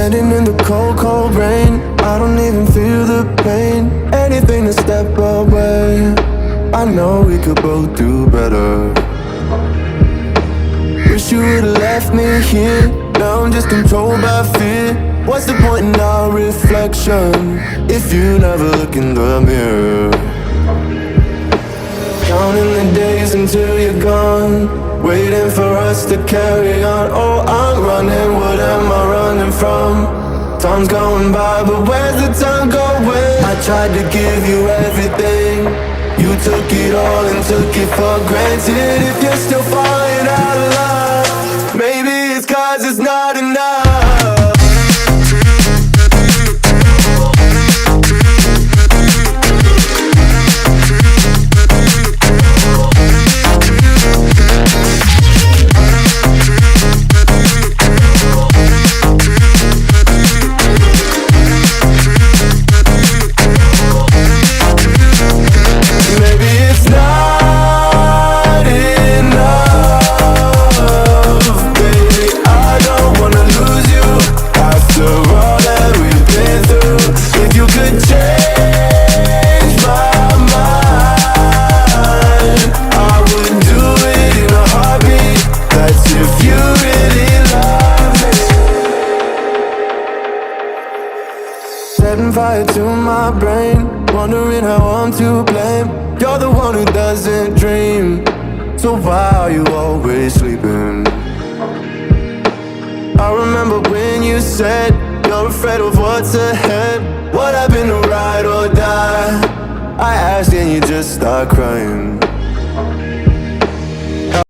Standing in the cold, cold rain, I don't even feel the pain. Anything to step away, I know we could both do better. Wish you would've left me here. Now I'm just controlled by fear. What's the point in our reflection if you never look in the mirror? Counting the days until you're gone, waiting for us to carry on. Oh, I'm running, what am I running from? Time's going by, but where's the time going? I tried to give you everything, you took it all and took it for granted. If you're still falling out of love, maybe it's 'cause it's not enough. Setting fire to my brain, wondering how I'm to blame. You're the one who doesn't dream, so why are you always sleeping? I remember when you said you're afraid of what's ahead. What happened to ride or die? I asked and you just start crying.